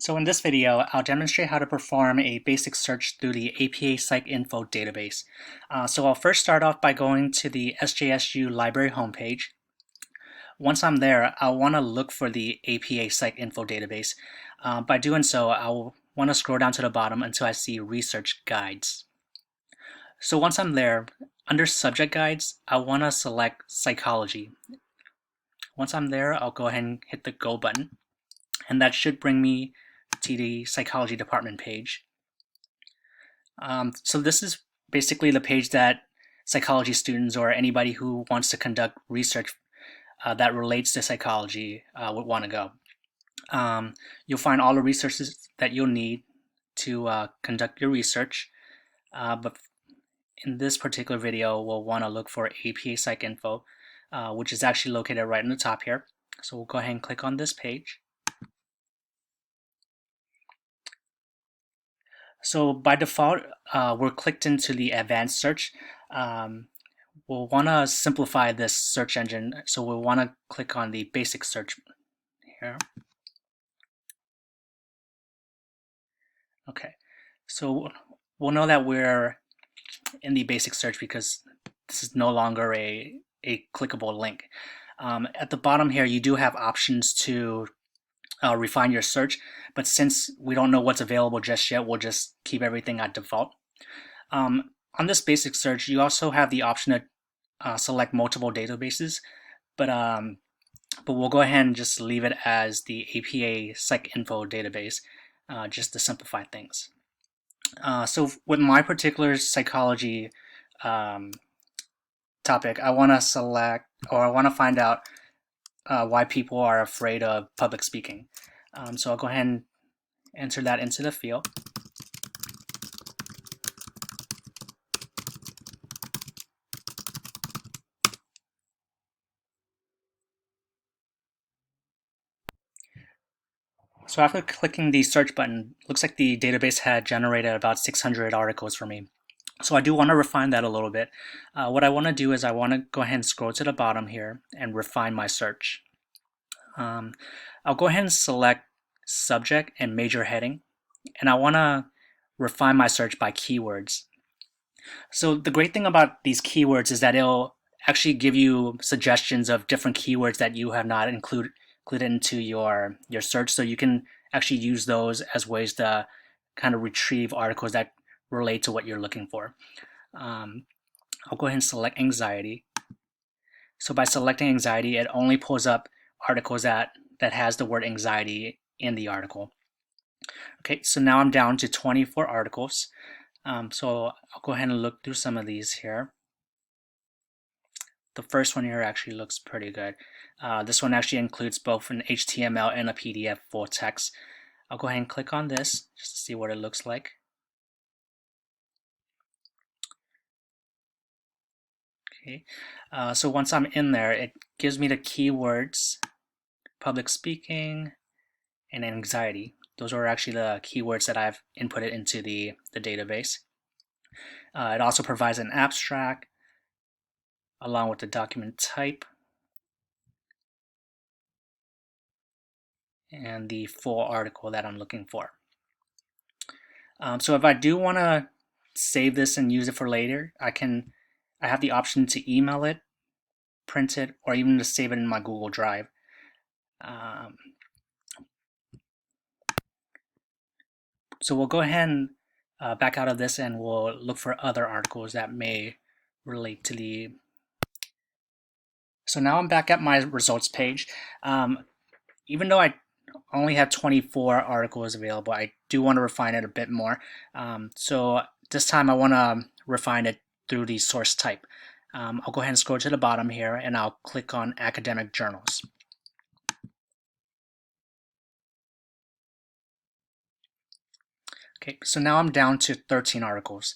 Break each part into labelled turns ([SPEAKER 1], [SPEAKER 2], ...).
[SPEAKER 1] So in this video, I'll demonstrate how to perform a basic search through the APA PsychINFO database. So I'll first start off by going to the SJSU library homepage. Once I'm there, I'll want to look for the APA PsychINFO database. By doing so, I'll want to scroll down to the bottom until I see Research Guides. So once I'm there, under Subject Guides, I want to select Psychology. Once I'm there, I'll go ahead and hit the Go button, and that should bring me to the Psychology department page. So this is basically the page that psychology students or anybody who wants to conduct research that relates to psychology would want to go. You'll find all the resources that you'll need to conduct your research, but in this particular video, we'll want to look for APA PsychINFO, which is actually located right on the top here. So we'll go ahead and click on this page. So by default, we're clicked into the advanced search. We'll want to simplify this search engine, so we'll want to click on the basic search here. Okay, so we'll know that we're in the basic search because this is no longer a clickable link. At the bottom here, you do have options to refine your search, but since we don't know what's available just yet, we'll just keep everything at default. On this basic search, you also have the option to select multiple databases, but we'll go ahead and just leave it as the APA PsychINFO database, just to simplify things. So with my particular psychology topic, I want to select, or I want to find out why people are afraid of public speaking. So I'll go ahead and enter that into the field. So after clicking the search button, looks like the database had generated about 600 articles for me. So I do want to refine that a little bit. What I want to do is I want to go ahead and scroll to the bottom here and refine my search. I'll go ahead and select subject and major heading, and I want to refine my search by keywords. So the great thing about these keywords is that it'll actually give you suggestions of different keywords that you have not included into your search, so you can actually use those as ways to kind of retrieve articles that relate to what you're looking for. I'll go ahead and select anxiety. So by selecting anxiety, it only pulls up articles that has the word anxiety in the article. Okay, so now I'm down to 24 articles. So I'll go ahead and look through some of these here. The first one here actually looks pretty good. This one actually includes both an HTML and a PDF full text. I'll go ahead and click on this just to see what it looks like. Okay, so once I'm in there, it gives me the keywords public speaking and anxiety. Those are actually the keywords that I've inputted into the database. It also provides an abstract along with the document type and the full article that I'm looking for. So if I do want to save this and use it for later, I have the option to email it, print it, or even to save it in my Google Drive. So we'll go ahead and back out of this and we'll look for other articles that may relate to the... So now I'm back at my results page. Even though I only have 24 articles available, I do want to refine it a bit more. So this time I want to refine it through the source type. I'll go ahead and scroll to the bottom here and I'll click on academic journals. Okay, so now I'm down to 13 articles.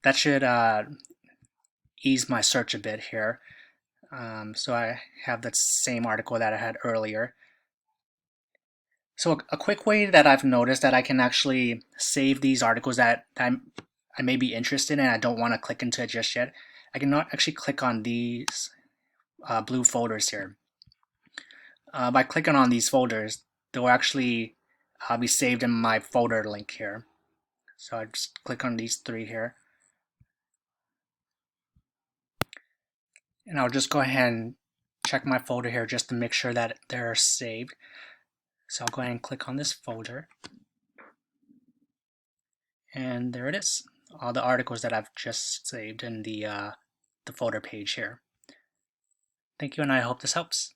[SPEAKER 1] That should ease my search a bit here. So I have that same article that I had earlier. So a quick way that I've noticed that I can actually save these articles that I may be interested in and I don't want to click into it just yet, I can actually click on these blue folders here. By clicking on these folders, they'll actually be saved in my folder link here. So I just click on these three here. And I'll just go ahead and check my folder here just to make sure that they're saved. So I'll go ahead and click on this folder. And there it is. All the articles that I've just saved in the folder page here. Thank you, and I hope this helps.